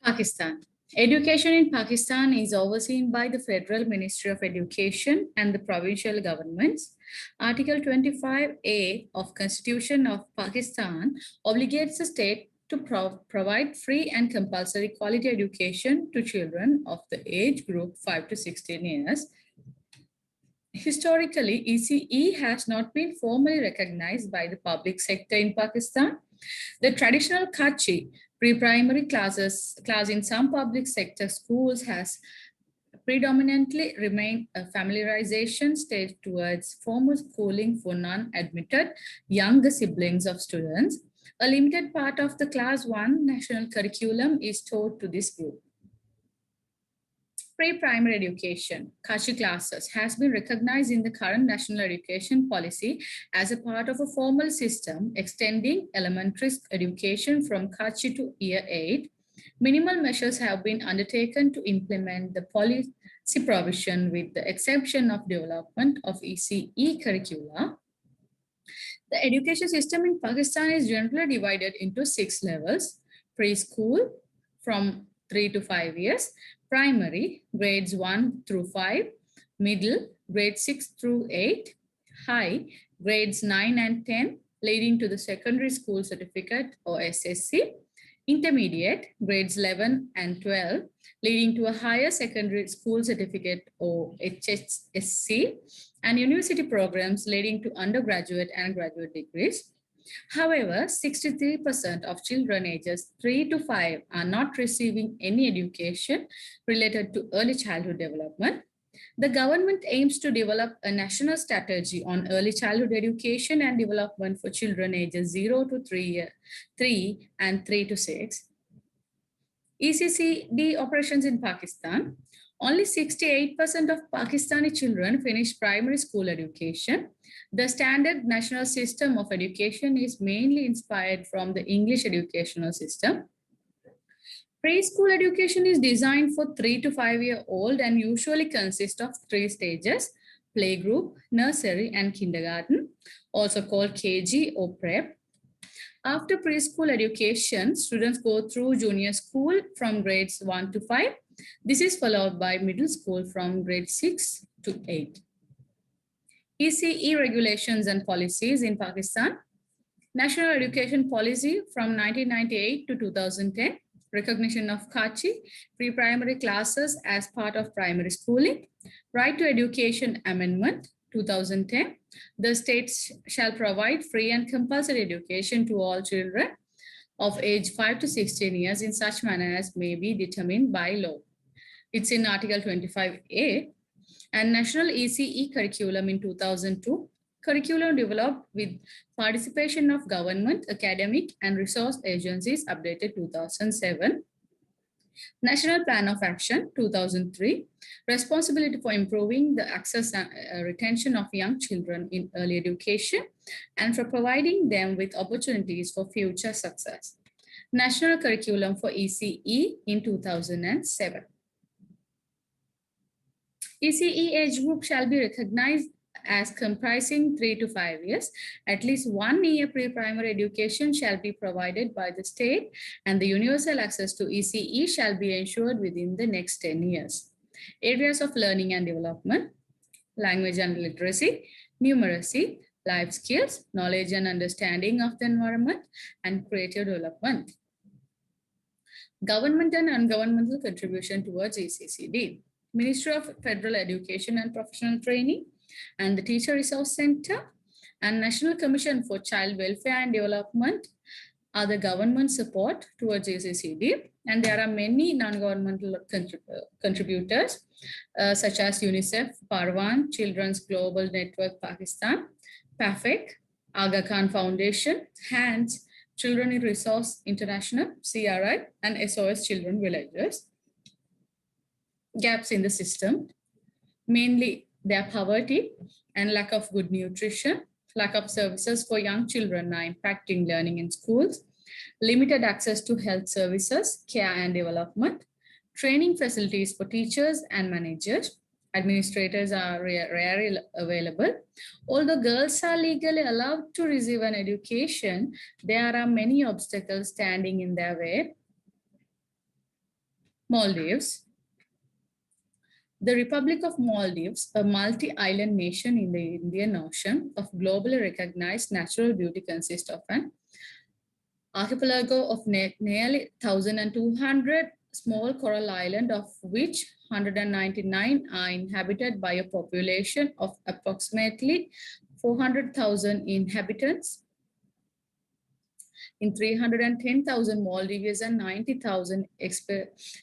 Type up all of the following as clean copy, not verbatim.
Pakistan. Education in Pakistan is overseen by the Federal Ministry of Education and the provincial governments. Article 25A of Constitution of Pakistan obligates the state to provide free and compulsory quality education to children of the age group 5 to 16 years. Historically, ECE has not been formally recognized by the public sector in Pakistan. The traditional Kachi pre-primary class in some public sector schools has predominantly remained a familiarization stage towards formal schooling for non-admitted younger siblings of students. A limited part of the Class 1 national curriculum is taught to this group. Pre-primary education, Kachi classes, has been recognized in the current national education policy as a part of a formal system extending elementary education from Kachi to year 8. Minimal measures have been undertaken to implement the policy provision with the exception of development of ECE curricula. The education system in Pakistan is generally divided into 6 levels: preschool from 3 to 5 years, primary grades 1 through 5, middle grades 6 through 8, high grades 9 and 10 leading to the secondary school certificate or SSC, intermediate grades 11 and 12 leading to a higher secondary school certificate or HSC, and university programs leading to undergraduate and graduate degrees. However, 63% of children ages 3 to 5 are not receiving any education related to early childhood development. The government aims to develop a national strategy on early childhood education and development for children ages 0 to 3 and 3 to 6. ECCD operations in Pakistan. Only 68% of Pakistani children finish primary school education. The standard national system of education is mainly inspired from the English educational system. Preschool education is designed for 3 to 5-year-old and usually consists of 3 stages: playgroup, nursery, and kindergarten, also called KG or prep. After preschool education, students go through junior school from grades 1 to 5. This is followed by middle school from grade 6 to 8. ECE regulations and policies in Pakistan. National Education Policy from 1998 to 2010. Recognition of Kachi pre-primary classes as part of primary schooling. Right to Education Amendment 2010. The states shall provide free and compulsory education to all children of age 5 to 16 years in such manner as may be determined by law. It's in Article 25A. And National ECE curriculum in 2002. Curriculum developed with participation of government, academic, and resource agencies, updated 2007. National Plan of Action 2003, responsibility for improving the access and retention of young children in early education and for providing them with opportunities for future success. National Curriculum for ECE in 2007. ECE age group shall be recognized as comprising 3 to 5 years. At least 1 year pre-primary education shall be provided by the state, and the universal access to ECE shall be ensured within the next 10 years. Areas of learning and development: language and literacy, numeracy, life skills, knowledge and understanding of the environment, and creative development. Government and non-governmental contribution towards ECCD. Ministry of Federal Education and Professional Training and the Teacher Resource Center and National Commission for Child Welfare and Development are the government support towards ECCD. And there are many non-governmental contributors such as UNICEF, Parwan, Children's Global Network Pakistan, PAFEC, Aga Khan Foundation, HANDS, Children in Resource International, CRI, and SOS Children Villages. Gaps in the system, mainly their poverty and lack of good nutrition, lack of services for young children are impacting learning in schools, limited access to health services, care and development, training facilities for teachers and managers, administrators are rarely available. Although girls are legally allowed to receive an education, there are many obstacles standing in their way. Maldives. The Republic of Maldives, a multi-island nation in the Indian Ocean of globally recognized natural beauty, consists of an archipelago of nearly 1,200 small coral islands, of which 199 are inhabited by a population of approximately 400,000 inhabitants. In 310,000 Maldivians and 90,000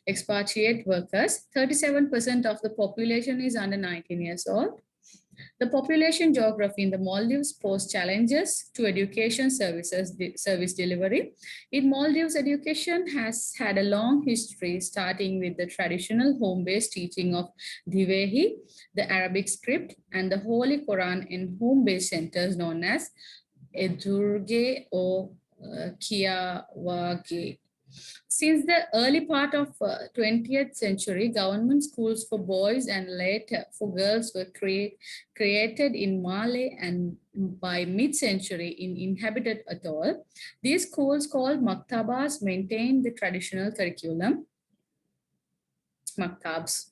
expatriate workers, 37% of the population is under 19 years old. The population geography in the Maldives poses challenges to education service delivery. In Maldives, education has had a long history, starting with the traditional home-based teaching of Dhivehi, the Arabic script, and the Holy Quran in home-based centers known as Edurge or Kiawage. Since the early part of 20th century, government schools for boys and later for girls were created in Malé, and by mid-century in inhabited atoll. These schools, called maktabas, maintained the traditional curriculum. Maktabs.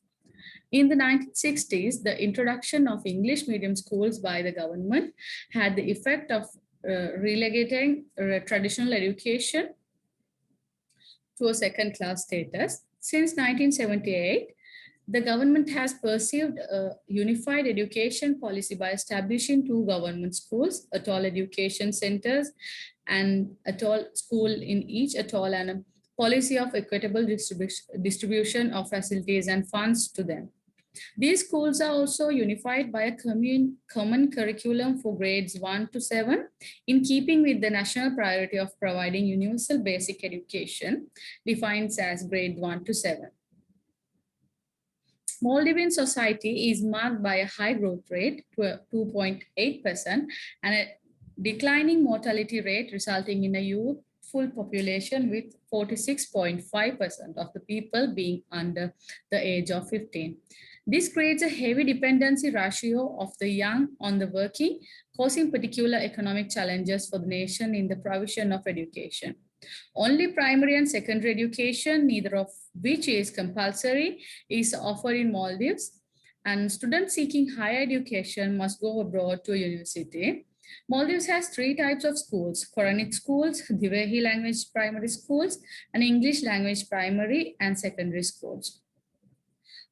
In the 1960s, the introduction of English medium schools by the government had the effect of relegating traditional education to a second-class status. Since 1978, the government has pursued a unified education policy by establishing 2 government schools, atoll education centers, and atoll school in each atoll, and a policy of equitable distribution of facilities and funds to them. These schools are also unified by a common curriculum for grades 1 to 7, in keeping with the national priority of providing universal basic education, defined as grade 1 to 7. Maldivian society is marked by a high growth rate, 2.8%, and a declining mortality rate, resulting in a youthful population with 46.5% of the people being under the age of 15. This creates a heavy dependency ratio of the young on the working, causing particular economic challenges for the nation in the provision of education. Only primary and secondary education, neither of which is compulsory, is offered in Maldives, and students seeking higher education must go abroad to a university. Maldives has 3 types of schools: Quranic schools, Dhivehi language primary schools, and English language primary and secondary schools.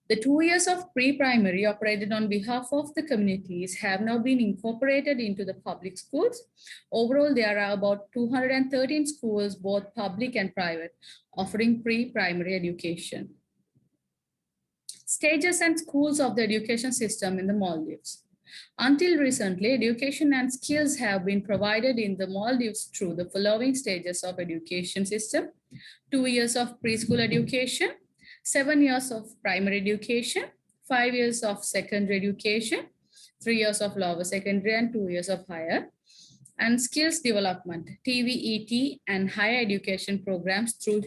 The 2 years of pre-primary operated on behalf of the communities have now been incorporated into the public schools. Overall, there are about 213 schools, both public and private, offering pre-primary education. Stages and schools of the education system in the Maldives. Until recently, education and skills have been provided in the Maldives through the following stages of education system: 2 years of preschool education, 7 years of primary education, 5 years of secondary education, 3 years of lower secondary, and 2 years of higher, and skills development, TVET, and higher education programs through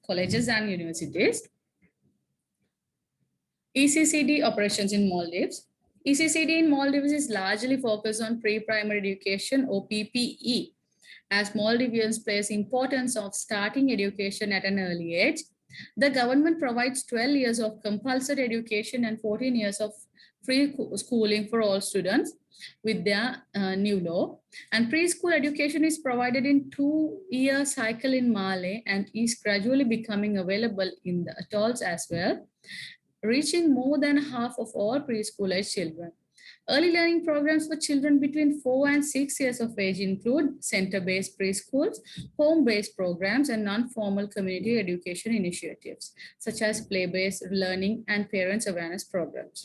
colleges and universities. ECCD operations in Maldives. ECCD in Maldives is largely focused on pre-primary education, or PPE, as Maldivians place importance of starting education at an early age. The government provides 12 years of compulsory education and 14 years of free schooling for all students with their new law. And preschool education is provided in 2-year cycle in Malé and is gradually becoming available in the atolls as well, reaching more than half of all preschool-age children. Early learning programs for children between 4 and 6 years of age include center-based preschools, home-based programs, and non-formal community education initiatives, such as play-based learning and parents' awareness programs.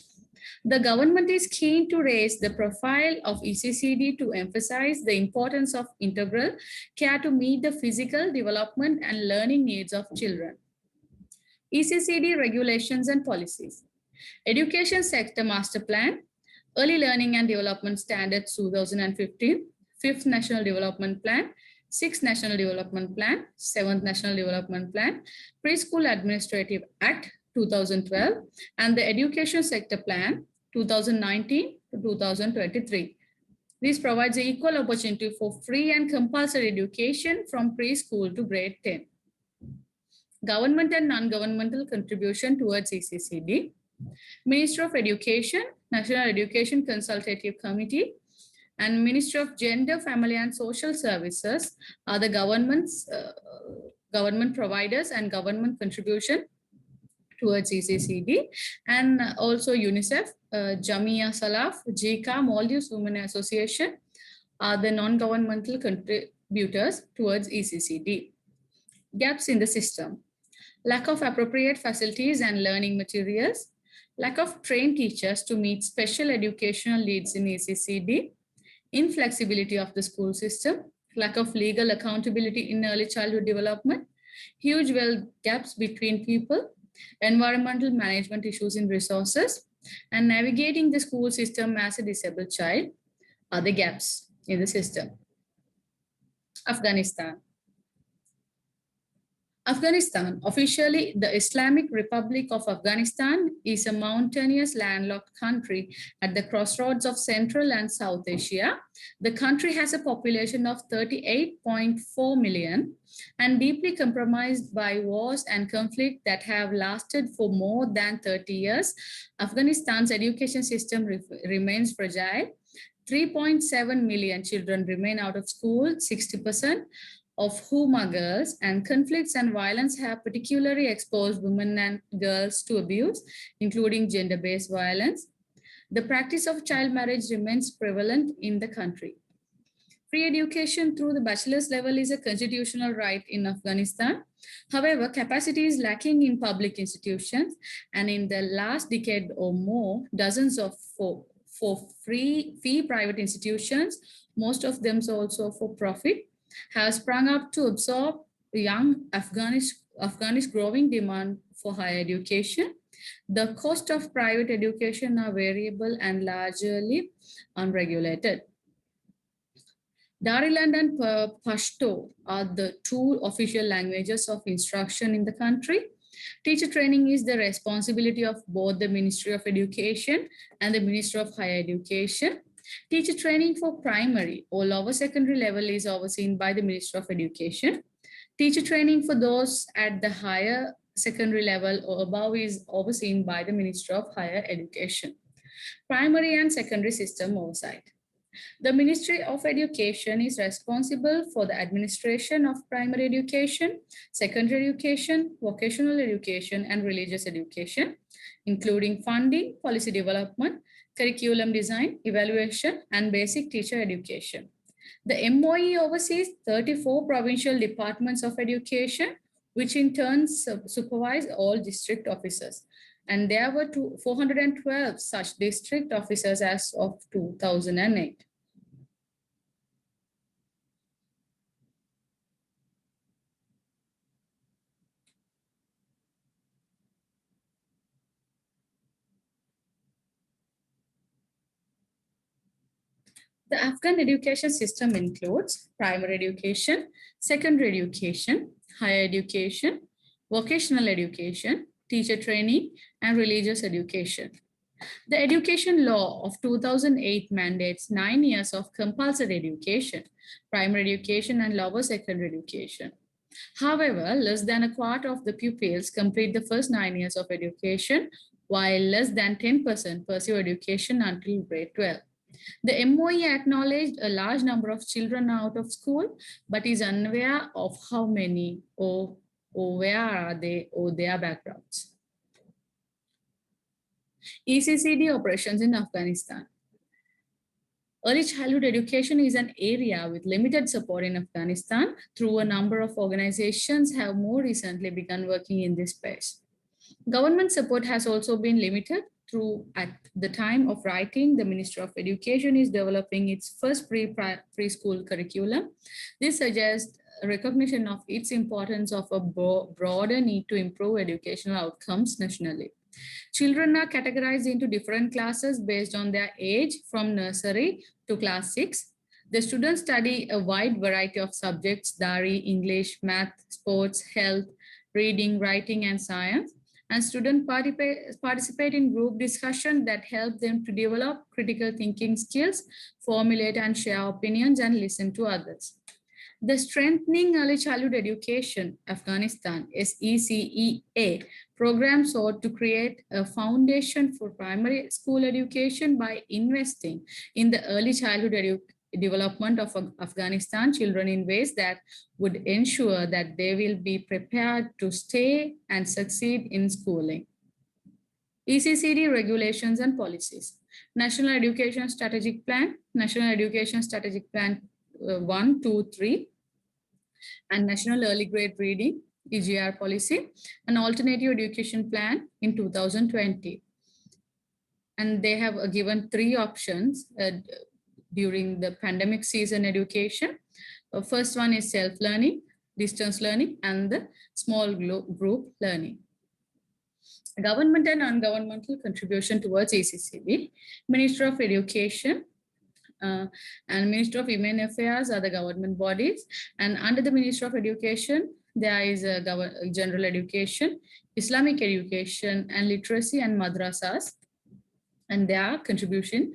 The government is keen to raise the profile of ECCD to emphasize the importance of integral care to meet the physical development and learning needs of children. ECCD regulations and policies. Education Sector Master Plan, Early Learning and Development Standards 2015, 5th National Development Plan, 6th National Development Plan, 7th National Development Plan, Preschool Administrative Act 2012, and the Education Sector Plan 2019 to 2023. This provides an equal opportunity for free and compulsory education from preschool to grade 10. Government and non-governmental contribution towards ECCD. Ministry of Education, National Education Consultative Committee, and Ministry of Gender, Family and Social Services are the government providers and government contribution towards ECCD, and also UNICEF, Jamia Salaf, JICA, Maldives Women Association are the non-governmental contributors towards ECCD. Gaps in the system: lack of appropriate facilities and learning materials, lack of trained teachers to meet special educational needs in ECCD, inflexibility of the school system, lack of legal accountability in early childhood development, huge wealth gaps between people, environmental management issues in resources, and navigating the school system as a disabled child are the gaps in the system. Afghanistan. Afghanistan, officially the Islamic Republic of Afghanistan, is a mountainous landlocked country at the crossroads of Central and South Asia. The country has a population of 38.4 million and deeply compromised by wars and conflict that have lasted for more than 30 years. Afghanistan's education system remains fragile. 3.7 million children remain out of school, 60% of whom are girls, and conflicts and violence have particularly exposed women and girls to abuse, including gender-based violence. The practice of child marriage remains prevalent in the country. Free education through the bachelor's level is a constitutional right in Afghanistan. However, capacity is lacking in public institutions, and in the last decade or more, dozens of for fee private institutions, most of them also for profit, have sprung up to absorb young Afghani's growing demand for higher education. The cost of private education are variable and largely unregulated. Dariland and Pashto are the two official languages of instruction in the country. Teacher training is the responsibility of both the Ministry of Education and the Ministry of Higher Education. Teacher training for primary or lower secondary level is overseen by the Ministry of Education. Teacher training for those at the higher secondary level or above is overseen by the Ministry of Higher Education. Primary and secondary system oversight. The Ministry of Education is responsible for the administration of primary education, secondary education, vocational education, and religious education, including funding, policy development, curriculum design, evaluation, and basic teacher education. The MOE oversees 34 provincial departments of education, which in turn supervise all district officers. And there were 412 such district officers as of 2008. The Afghan education system includes primary education, secondary education, higher education, vocational education, teacher training, and religious education. The education law of 2008 mandates 9 years of compulsory education, primary education, and lower secondary education. However, less than a quarter of the pupils complete the first 9 years of education, while less than 10% pursue education until grade 12. The MOE acknowledged a large number of children out of school, but is unaware of how many or where are they or their backgrounds. ECCD operations in Afghanistan. Early childhood education is an area with limited support in Afghanistan, through a number of organizations have more recently begun working in this space. Government support has also been limited through, at the time of writing, the Ministry of Education is developing its first preschool curriculum. This suggests recognition of its importance of a broader need to improve educational outcomes nationally. Children are categorized into different classes based on their age, from nursery to class 6. The students study a wide variety of subjects: Dari, English, math, sports, health, reading, writing, and science. And students participate in group discussion that help them to develop critical thinking skills, formulate and share opinions, and listen to others. The Strengthening Early Childhood Education Afghanistan SECEA program sought to create a foundation for primary school education by investing in the early childhood development of Afghanistan children in ways that would ensure that they will be prepared to stay and succeed in schooling. ECCD regulations and policies. National Education Strategic Plan, National Education Strategic Plan 1, 2, 3, and National Early Grade Reading EGR policy, an alternative education plan in 2020. And they have given 3 options during the pandemic season education. First one is self-learning, distance learning, and the small group learning. Government and non-governmental contribution towards ECCD. Ministry of Education and Ministry of Women Affairs are the government bodies. And under the Ministry of Education, there is a general education, Islamic education, and literacy and madrasas. And their contribution,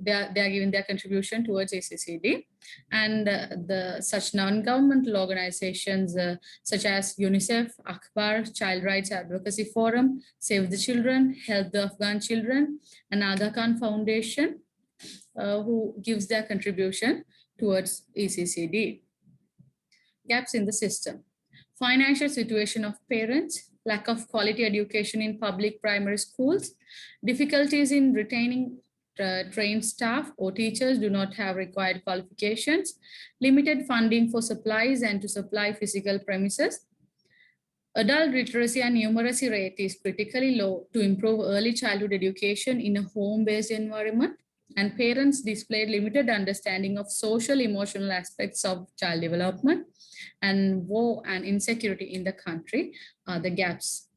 they are giving their contribution towards ECCD. And such non-governmental organizations such as UNICEF, Akbar, Child Rights Advocacy Forum, Save the Children, Help the Afghan Children, and Aga Khan Foundation, who gives their contribution towards ECCD. Gaps in the system. Financial situation of parents, lack of quality education in public primary schools, difficulties in retaining trained staff or teachers do not have required qualifications, limited funding for supplies and to supply physical premises. Adult literacy and numeracy rate is critically low to improve early childhood education in a home-based environment, and parents display limited understanding of social emotional aspects of child development, and war and insecurity in the country are the gaps.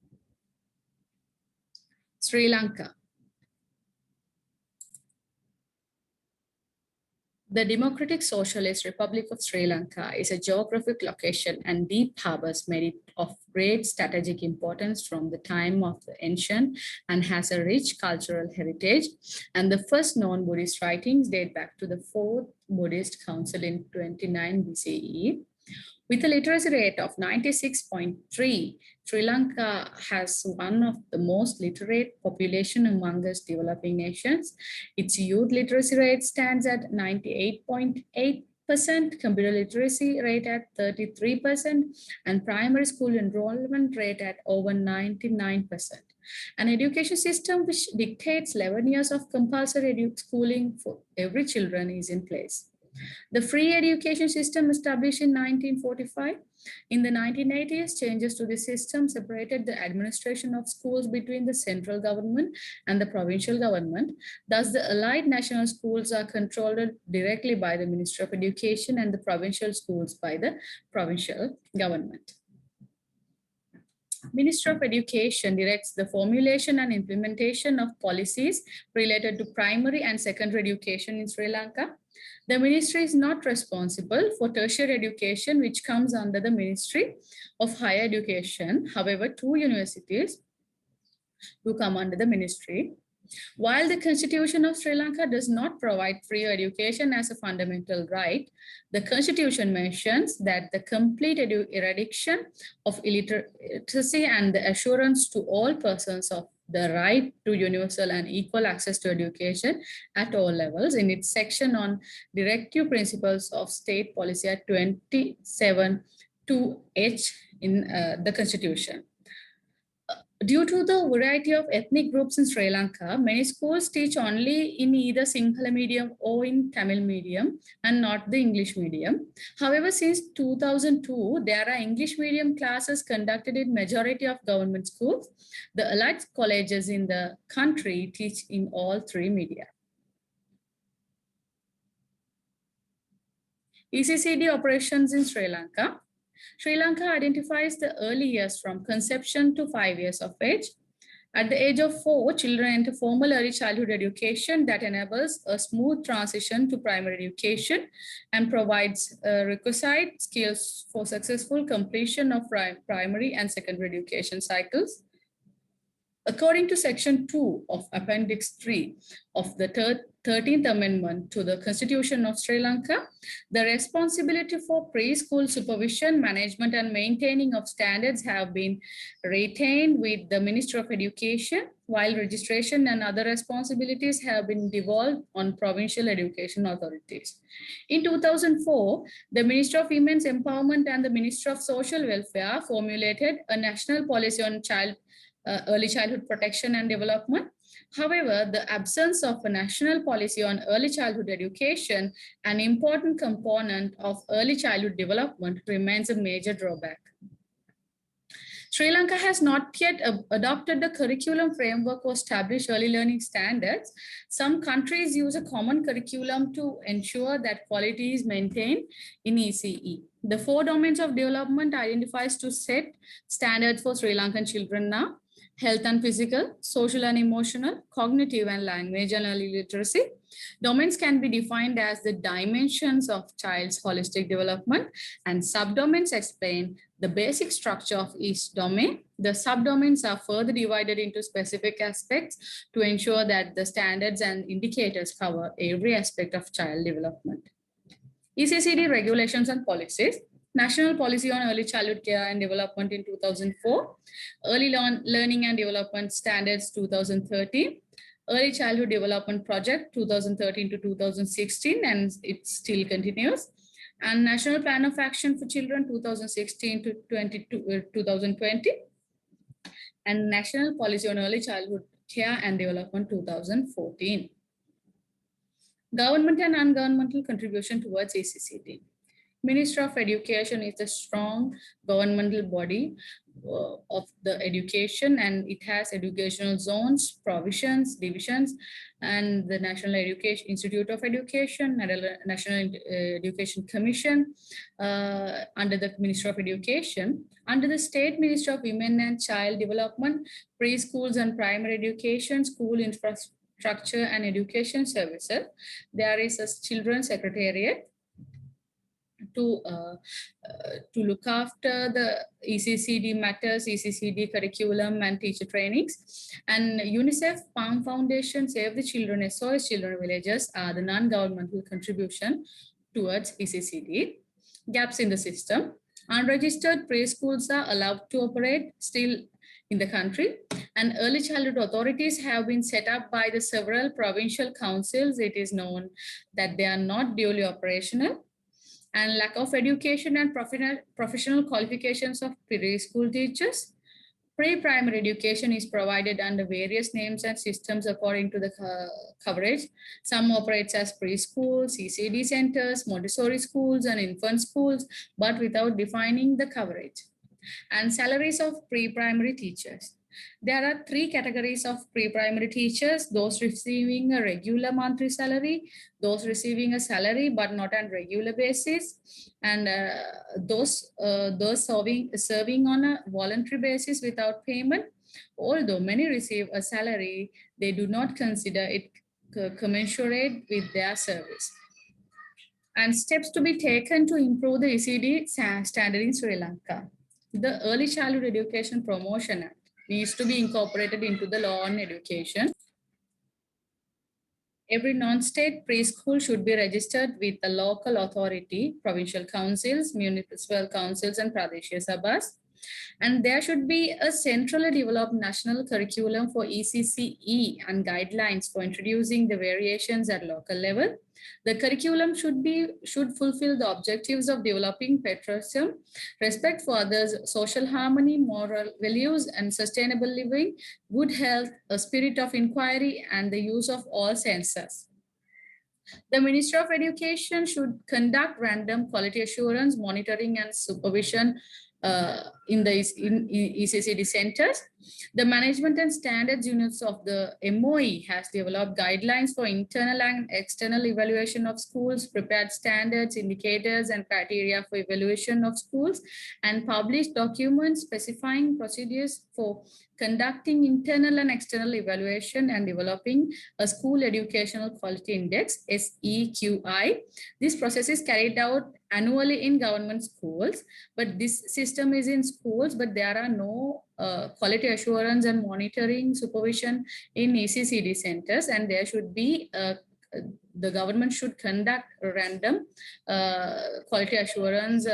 Sri Lanka. The Democratic Socialist Republic of Sri Lanka is a geographic location and deep harbors made it of great strategic importance from the time of the ancient and has a rich cultural heritage. And the first non-Buddhist writings date back to the 4th Buddhist Council in 29 BCE. With a literacy rate of 96.3, Sri Lanka has one of the most literate population amongst developing nations. Its youth literacy rate stands at 98.8%, computer literacy rate at 33%, and primary school enrollment rate at over 99%. An education system which dictates 11 years of compulsory schooling for every children is in place. The free education system established in 1945. In the 1980s, changes to the system separated the administration of schools between the central government and the provincial government. Thus, the allied national schools are controlled directly by the Ministry of Education and the provincial schools by the provincial government. Ministry of Education directs the formulation and implementation of policies related to primary and secondary education in Sri Lanka. The ministry is not responsible for tertiary education, which comes under the Ministry of Higher Education. However, 2 universities do come under the ministry. While the Constitution of Sri Lanka does not provide free education as a fundamental right, the Constitution mentions that the complete eradication of illiteracy and the assurance to all persons of the right to universal and equal access to education at all levels in its section on directive principles of state policy at 27(2)(h) in the Constitution. Due to the variety of ethnic groups in Sri Lanka, many schools teach only in either Sinhala medium or in Tamil medium and not the English medium. However, since 2002, there are English medium classes conducted in majority of government schools. The allied colleges in the country teach in all 3 media. ECCD operations in Sri Lanka. Sri Lanka identifies the early years from conception to 5 years of age. At the age of 4, children enter formal early childhood education that enables a smooth transition to primary education and provides requisite skills for successful completion of primary and secondary education cycles. According to Section 2 of Appendix 3 of the 13th Amendment to the Constitution of Sri Lanka, the responsibility for preschool supervision, management, and maintaining of standards have been retained with the Minister of Education, while registration and other responsibilities have been devolved on provincial education authorities. In 2004, the Minister of Women's Empowerment and the Minister of Social Welfare formulated a national policy on early childhood protection and development. However, the absence of a national policy on early childhood education, an important component of early childhood development, remains a major drawback. Sri Lanka has not yet adopted the curriculum framework or established early learning standards. Some countries use a common curriculum to ensure that quality is maintained in ECE. The 4 domains of development identifies to set standards for Sri Lankan children now: health and physical, social and emotional, cognitive and language and early literacy. Domains can be defined as the dimensions of child's holistic development, and subdomains explain the basic structure of each domain. The subdomains are further divided into specific aspects to ensure that the standards and indicators cover every aspect of child development. ECCD regulations and policies. National Policy on Early Childhood Care and Development in 2004, Early Learning and Development Standards 2013, Early Childhood Development Project 2013 to 2016, and it still continues, and National Plan of Action for Children 2016 to 2020, and National Policy on Early Childhood Care and Development 2014. Government and non-governmental contribution towards ECCD. Ministry of Education is the strong governmental body of the education, and it has educational zones, provisions, divisions, and the National Education Institute of Education, National Education Commission under the Ministry of Education. Under the State Ministry of Women and Child Development, preschools and primary education, school infrastructure and education services, there is a Children's Secretariat to look after the ECCD matters, ECCD curriculum and teacher trainings. And UNICEF, Palm Foundation, Save the Children, SOS Children Villages are the non-governmental contribution towards ECCD. Gaps in the system. Unregistered preschools are allowed to operate still in the country, and early childhood authorities have been set up by the several provincial councils. It is known that they are not duly operational. And lack of education and professional qualifications of preschool teachers. Pre-primary education is provided under various names and systems according to the coverage. Some operates as preschools, ECD centers, Montessori schools, and infant schools, but without defining the coverage. And salaries of pre-primary teachers. There are 3 categories of pre-primary teachers: those receiving a regular monthly salary, those receiving a salary but not on regular basis, and those serving on a voluntary basis without payment. Although many receive a salary, they do not consider it commensurate with their service. And steps to be taken to improve the ECD standard in Sri Lanka. The Early Childhood Education Promotion Act needs to be incorporated into the law on education. Every non-state preschool should be registered with the local authority, provincial councils, municipal councils, and Pradeshia Sabhas. And there should be a centrally developed national curriculum for ECCE and guidelines for introducing the variations at local level. The curriculum should fulfill the objectives of developing patriotism, respect for others, social harmony, moral values, and sustainable living, good health, a spirit of inquiry, and the use of all senses. The Ministry of Education should conduct random quality assurance, monitoring, and supervision in ECCD centers. The management and standards units of the MOE has developed guidelines for internal and external evaluation of schools, prepared standards, indicators, and criteria for evaluation of schools, and published documents specifying procedures for conducting internal and external evaluation and developing a school educational quality index, SEQI. This process is carried out annually in government schools, but this system is in schools, but there are no quality assurance and monitoring supervision in ECCD centers, and there should be the government should conduct random quality assurance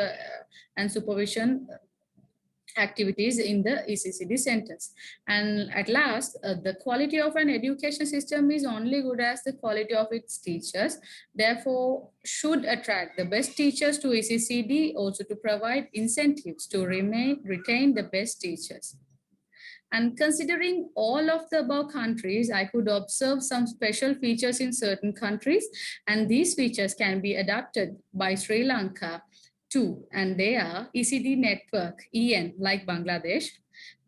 and supervision activities in the ECCD centers. And at last, the quality of an education system is only good as the quality of its teachers. Therefore, should attract the best teachers to ECCD, also to provide incentives to retain the best teachers. And considering all of the above countries, I could observe some special features in certain countries, and these features can be adapted by Sri Lanka too, and they are ECD network, EN, like Bangladesh.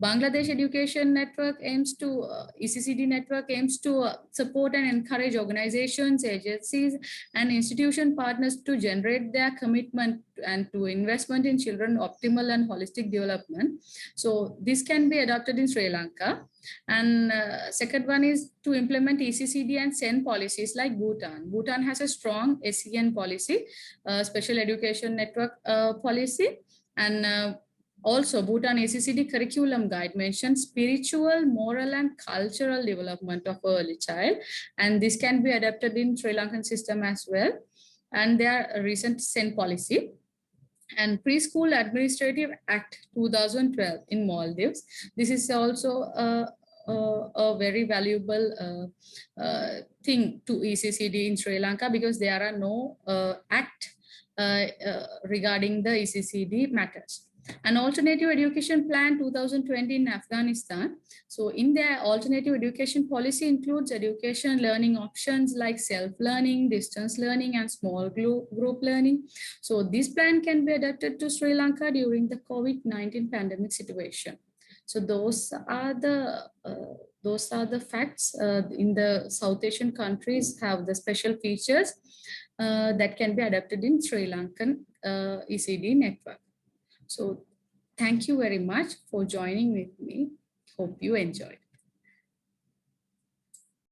Bangladesh Education Network aims to, ECCD network aims to support and encourage organizations, agencies, and institution partners to generate their commitment and to investment in children optimal and holistic development. So this can be adopted in Sri Lanka. And second one is to implement ECCD and SEN policies like Bhutan. Bhutan has a strong SEN policy, special education network policy, and also, Bhutan ECCD curriculum guide mentions spiritual, moral, and cultural development of early child, and this can be adapted in Sri Lankan system as well. And there are recent SEN policy and Preschool Administrative Act 2012 in Maldives. This is also a very valuable thing to ECCD in Sri Lanka, because there are no act regarding the ECCD matters. An alternative education plan 2020 in Afghanistan. So in their alternative education policy includes education learning options like self-learning, distance learning, and small group learning. So this plan can be adapted to Sri Lanka during the COVID-19 pandemic situation. So those are the facts. In the South Asian countries have the special features that can be adapted in Sri Lankan ECD network. So thank you very much for joining with me. Hope you enjoyed.